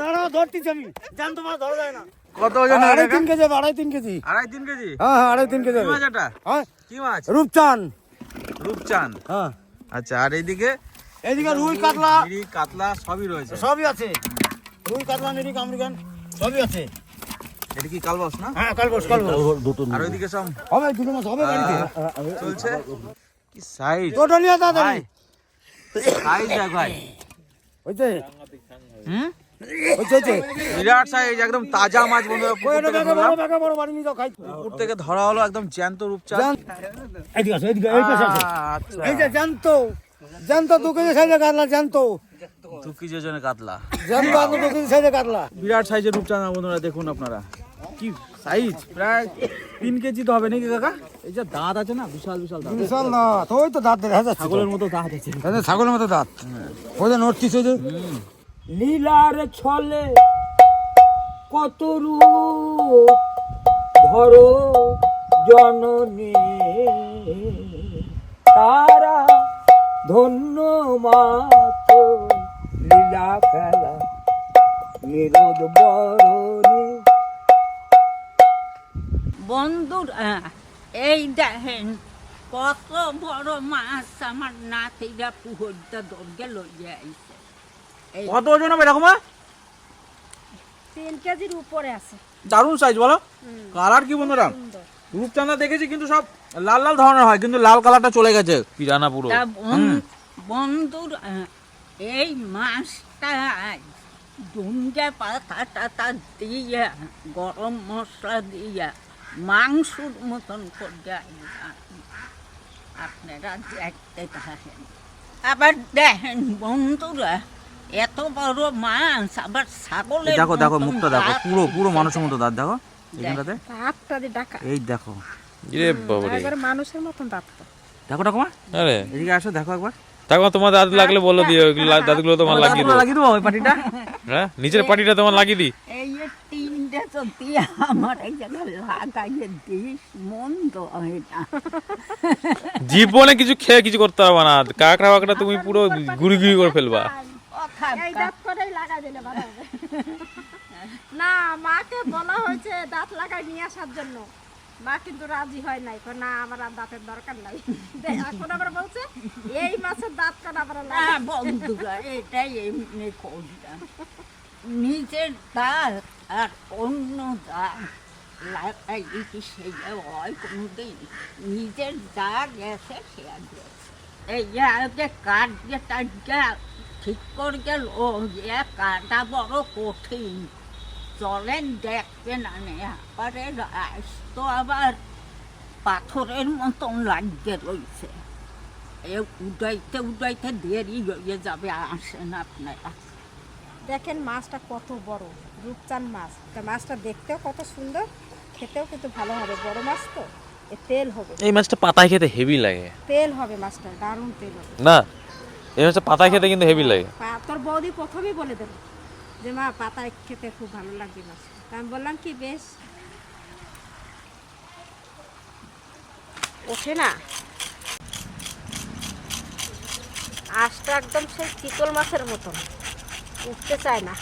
দাঁড়াও ধরতেছি আমি, জানতো মাছ ধরা যায় না। কত ওজন? 2.5-3 কেজি হবে, 2.5-3 কেজি। 2.5-3 কেজি? হ্যাঁ হ্যাঁ 2.5-3 কেজি কি হবে। মাছ এটা? হ্যাঁ কি মাছ? রূপচান। রূপচান। হ্যাঁ আচ্ছা, আর এইদিকে এইদিকে রুই কাতলা মিরি কাতলা সবই রয়েছে। সবই আছে, রুই কাতলা মিরিক আমেরিকান সবই আছে। এটা কি কালবাস না? হ্যাঁ কালবস আর ওইদিকে সব হবে, দুটো মাছ হবে বাড়িতে চলছে। কি সাইজ টোটালি দাদা ভাই, সাইজ দেখ ভাই। হইছে হুম, হইছে বিরাট সাইজ, একদম তাজা মাছ বন্ধুরা। পুকুর ওইটা থেকে দাদা ধরলাম, বড় বাগা বড় বাড়ি নিয়ে যাও খাই। পুকুর থেকে ধরা হলো একদম জ্যান্ত রূপচাঁদ। এদিকে আসো, এদিকে এই পাশে আসো। আচ্ছা, এই যে জানতো জানতো 2 কেজি সাইজে কাতলা, জানতো 2 কেজি ওজনের কাতলা। জানতো 2 কেজি সাইজে কাতলা। বিরাট সাইজের রূপচাঁদ বন্ধুরা, দেখুন আপনারা কি সাইজ, প্রায় 3 কেজি তো হবে নাকি কাকা? এই যে দাঁত আছে না, বিশাল বিশাল দাঁত, বিশাল দাঁত, ওই তো দাঁত দেখা যাচ্ছে, ছাগলের মতো দাঁত আছে। ছাগলের মতো দাঁত। ওই যে নড়তিস, ওই যে লীলার ছলে কত রূপ ধরো জননী, তারা ধন্য মাত্র লীলা খেলা নিরোধ বরণী। বন্ধুরা এই দেখেন কত বড় মাছ আমার নাতিরা পুহরটা দরগে লইয়া আইছে। কত ওজন হবে এরকম? 3 কেজির উপরে আছে। দারুণ সাইজ বলো। কালার কি বন্ধুরা, রূপচাঁদা দেখেছি কিন্তু সব লাল লাল ধরনের হয়, কিন্তু লাল কালারটা চলে গেছে পিরানা পুরো। তা বন্ধুরা এই মাছটা ডুঙ্গা পাতা টাতা দিয়া গরম মশলা দিয়া মাংসর মতন করে আপনারা দেখতে থাকেন। আবার দেখেন বন্ধুরা এত বড় মাছ, আবার ছাগলের দেখো দেখো মতন মুখটা দেখো, দাঁত পুরো পুরো উঠে মানুষের মতো দাঁত দেখো এখানটাতে। দাঁতটা দিয়ে ডাকা এই দেখো, রে বাবারে, একবার মানুষের মতন দাঁতটা। দেখো দেখো মা, আরে এদিকে আসো দেখো একবার। দেখো তোমার দাঁত লাগলে বলো দিয়ে, ওইগুলো দাঁতগুলো তোমার লাগিয়ে দাঁতগুলো দাও। লাগিয়ে দেবো ওই পাটিটা। হ্যাঁ, নিচের পাটিটা তোমার লাগিয়ে দিই। এই যে তিনটে চতি আমার এই জায়গায় লাগাইয়ে দিস, মন্দ হয় না। জীবনে কিছু খেয়ে কিছু করতে পারবা না, কাঁকড়া বাকড়া তুমি পুরো গুড়ি গুড়ি করে ফেলবা। কথা এই দাঁত কটাই লাগাই দিলে ভালো হবে। না, মাকে বলা হয়েছে দাঁত লাগাই নিয়ে আসার জন্য, মা কিন্তু রাজি হয় নাই, কয় না আমার আর দাঁতের দরকার নাই। এখন আবার বলছে এই মাছের দাঁত কাটা আবার না বন্ধুরা, এটাই এমনি করলাম। নিজের দাঁত আর অন্য দাঁত লাগাই কি সেই হয় কোনোদিন? নিজের যা গেছে সে আর গেছে। এই যে কাঠ যে টাটকা ঠিক করে গেল, এ কাটা বড় কঠিন। চলেন দেখবেন আরে রাস তো আবার পাথরের মতন লাগিয়ে রয়েছে। এ উঠাইতে উঠাইতে দেরি হয়ে যাবে, আসেন আপনারা। দেখেন মাছটা কত বড়, রূপচান মাছ। তা মাছটা দেখতেও কত সুন্দর, খেতেও কিন্তু ভালো হবে, বড় মাছ তো, এ তেল হবে, এই মাছটা পাতায় খেতে হেভি লাগে। তেল হবে মাছটা, দারুণ তেল হবে। না, এই মাছটা পাতায় খেতে কিন্তু হেভি লাগে। তোর বৌদি প্রথমেই বলে দেব যে মা পাতায় খেতে খুব ভালো লাগবে মাছ। তা আমি বললাম কি বেশ, ওঠে না আঁশটা একদম সেই চিতল মাছের মতন, উঠতে চায় না।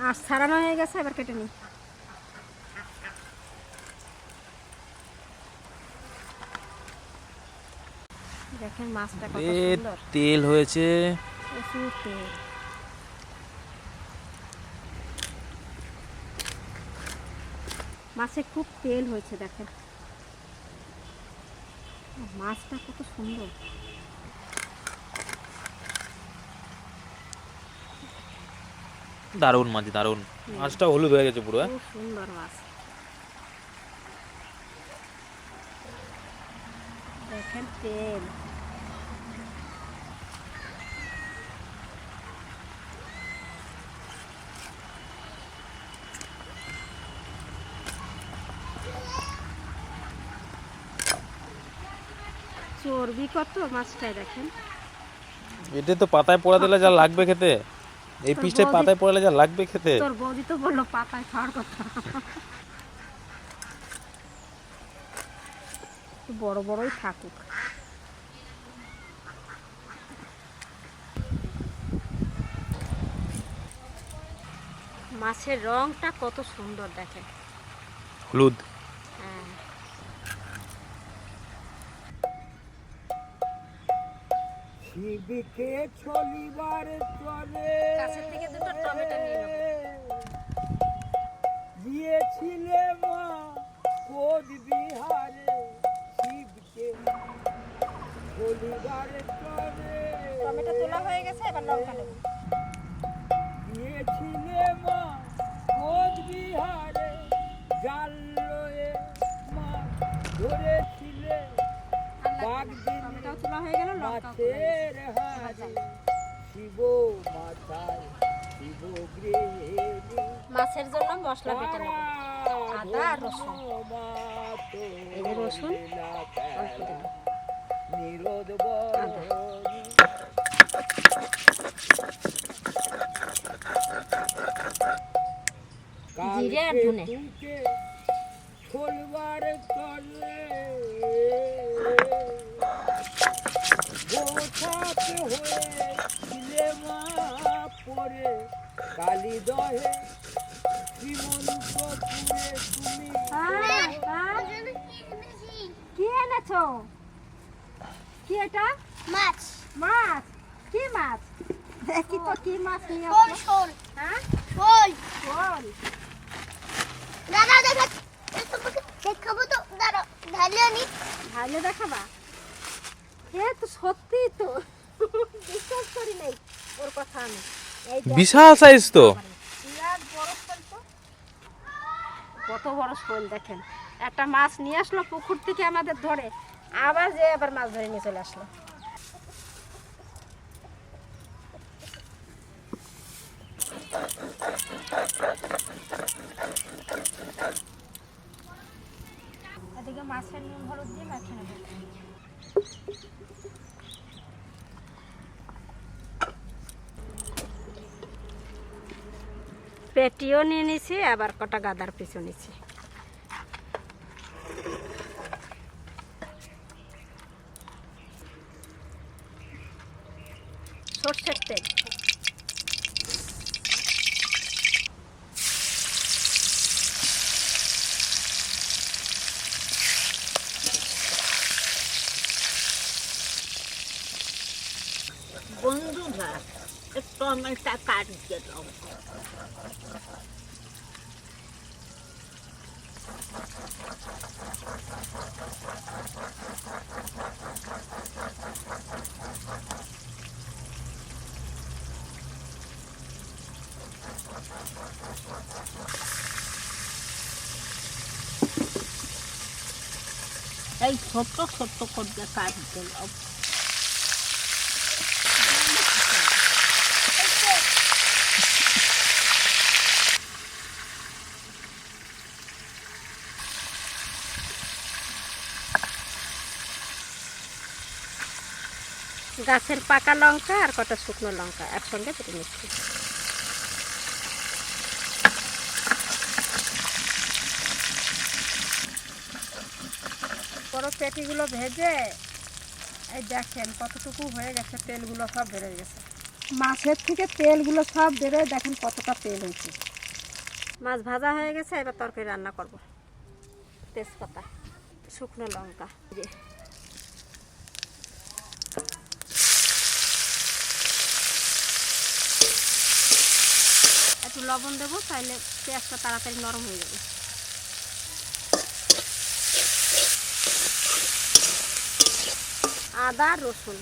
আঁশ ছাড়ানো হয়ে গেছে, এবার কেটে নিই। দেখেন মাছটা কত সুন্দর, তেল হয়েছে। প্রচুর তেল। মাছে খুব তেল হয়েছে, দেখেন মাছটা কত সুন্দর। দারুণ মাছ, দারুণ। মাছটা হলুদ হয়ে গেছে পুরো। খুব সুন্দর মাছ, দেখেন তেল। চর্বি কত মাছটায়, দেখেন এটা তো পাতায় পোড়া দিলে যা লাগবে খেতে, এই পিসটা পাতায় পোড়ালে যা লাগবে খেতে। তোর বৌদি তো বললো পাতায় খাওয়ার কথা। একটু বড় বড়ই থাকুক। মাছের রংটা কত সুন্দর দেখেন, হলুদ। হ্যাঁ। শিবিকে চলিবার চলে কাছের থেকে দুটো টমেটো নিয়ে নেবো। গিয়েছিলে মা কোদ বিহারে, শিবকে চলিবার চলে টমেটো তোলা হয়ে গেছে, এবার লঙ্কা নেব। গিয়েছিলে মা কোদ বিহারে, জাল লয়ে মা ধরেছিলে বাঘ দিন টমেটোও তোলা হয়ে গেল, লঙ্কাও তোলা হয়ে মাছের গেছে। হাড়ি, শিব মাথায় শিব গৃহিণী, মাছের জন্য মশলা বেটে নেব, আদা আর রসুন। এই যে রসুন অল্প দেব, নিরোধ আদা। জিরে আর ধনে। ছোলবার চলে গোছাতে হয়ে ছিলে মা পরে, কালী দহে শ্রীমন্তপুরে তুমি কি এনেছো? কি এটা? মাছ মাছ? কি মাছ? দেখি তো কি মাছ নিয়ে শোল আসছো। শোল হ্যাঁ, শোল শোল। দাদা দেখা দেখাবো তো, দাঁড়া ঢালিয়ে নি। ভালো দেখাবা? এ তো সত্যি তো, বিশ্বাস করি নাই ওর কথা আমি। এই দেখ, বিশাল সাইজ তো। বিরাট বড় শোল তো। কত বড় শোল দেখেন, একটা মাছ নিয়ে আসলো পুকুর থেকে আমাদের ধরে, আবার যে আবার মাছ ধরে নিয়ে চলে আসলো। এদিকে মাছের নুন হলুদ দিয়ে মেখে নেব। পেটিও নিয়ে নিছি, আবার কটা গাদার পিছু নিছি। সর্ষের তেল, বন্ধুরা টমেটো কাটতে দাও। এই ছোট্ট ছোট্ট করে কাটতে দাও। গাছের পাকা লঙ্কা আর কটা শুকনো লঙ্কা একসঙ্গে কেটে নিচ্ছি। বড় পেটিগুলো ভেজে এই দেখেন কতটুকু হয়ে গেছে, তেলগুলো সব বেরোয় গেছে। মাছের থেকে তেলগুলো সব বেরোয়, দেখেন কতটা তেল হয়েছে। মাছ ভাজা হয়ে গেছে, এবার তরকারি রান্না করব। তেজপাতা, শুকনো লঙ্কা, একটু লবণ দেবো, তাহলে পেঁয়াজটা তাড়াতাড়ি নরম হয়ে যাবে। আদা রসুন,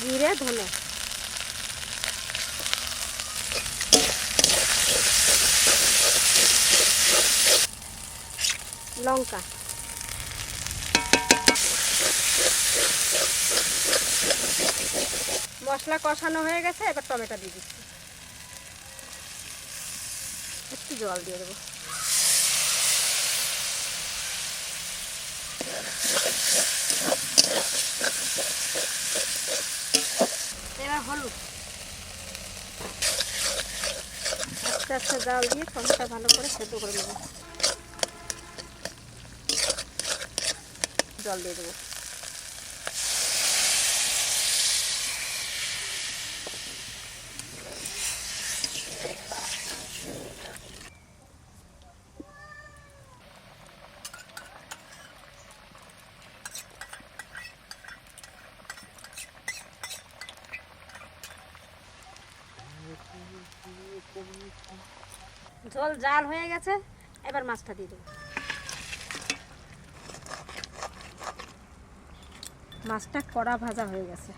জিরে ধনে, লঙ্কা, মশলা কষানো হয়ে গেছে, এবার টমেটো দিয়ে দিচ্ছি। একটু জল দিয়ে দেবো। এবার হলুদ, আস্তে জাল দিয়ে টমেটো ভালো করে সেদ্ধ করে নেব। জল দিয়ে দেবো। ঝোল জাল হয়ে গেছে, এবার মাছটা দিয়ে দেবো। মাছটা কড়া ভাজা হয়ে গেছে।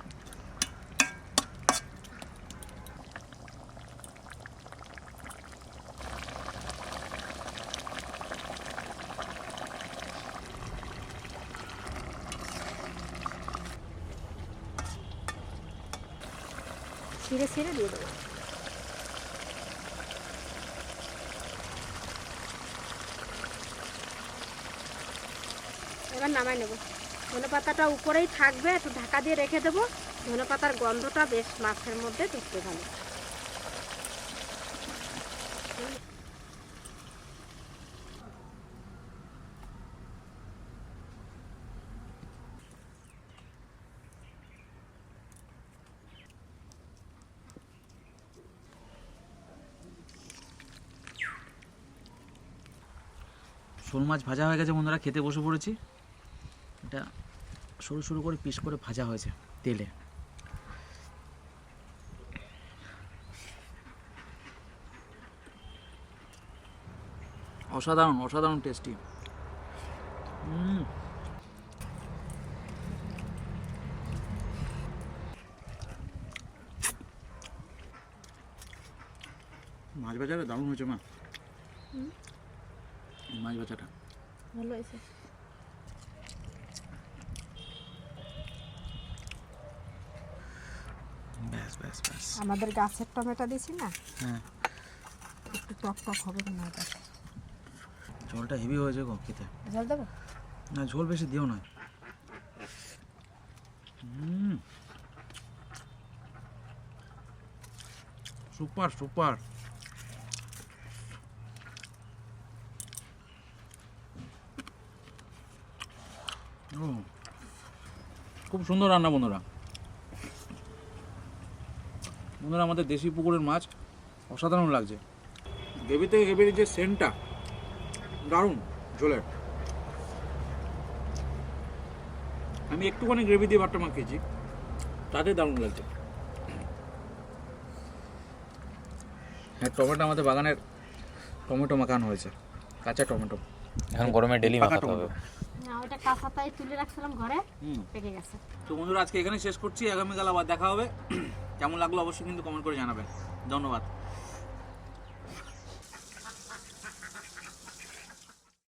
ছিঁড়ে ছিঁড়ে দিয়ে দেবো। এবার নামাই নেব। ধনে পাতাটা উপরেই থাকবে, একটু ঢাকা দিয়ে রেখে দেবো। ধনে পাতার গন্ধটা বেশ মাছের মধ্যে ঢুকতে ভালো। শোল মাছ ভাজা হয়ে গেছে বন্ধুরা, খেতে বসে পড়েছি। এটা সরু সরু করে পিস করে ভাজা হয়েছে তেলে। অসাধারণ অসাধারণ টেস্টি। মাছ ভাজাটা দারুণ হয়েছে মা। মাছ ভাজাটা ভালো হয়েছে। ব্যাস ব্যাস ব্যাস। আমাদের গাছের টমেটো দিছি না, হ্যাঁ, একটু টক টক হবে না। এটা ঝোলটা হেভি হয়েছে গো খেতে। জল দেবো? না, ঝোল বেশি দিও না। Super super. খুব সুন্দর রান্না বন্ধুরা। বন্ধুরা, আমাদের দেশি পুকুরের মাছ অসাধারণ লাগছে। গ্রেভি থেকে গ্রেভির যে সেন্টটা দারুণ ঝোলের। আমি একটুখানি গ্রেভি দিয়ে ভাতটা মাখিয়েছি, তাতে দারুণ লাগছে। হ্যাঁ, টমেটো আমাদের বাগানের টমেটো মাখানো হয়েছে, কাঁচা টমেটো। এখন গরমে ডেলি পাকা মাখাতে হবে। টমেটো। না, ওটা কাঁচাটাই তুলে রাখছিলাম ঘরে, পেকে গেছে। তো বন্ধুরা, আজকে এখানে শেষ করছি। আগামীকাল আবার দেখা হবে। কেমন লাগলো অবশ্যই কিন্তু কমেন্ট করে জানাবেন। ধন্যবাদ।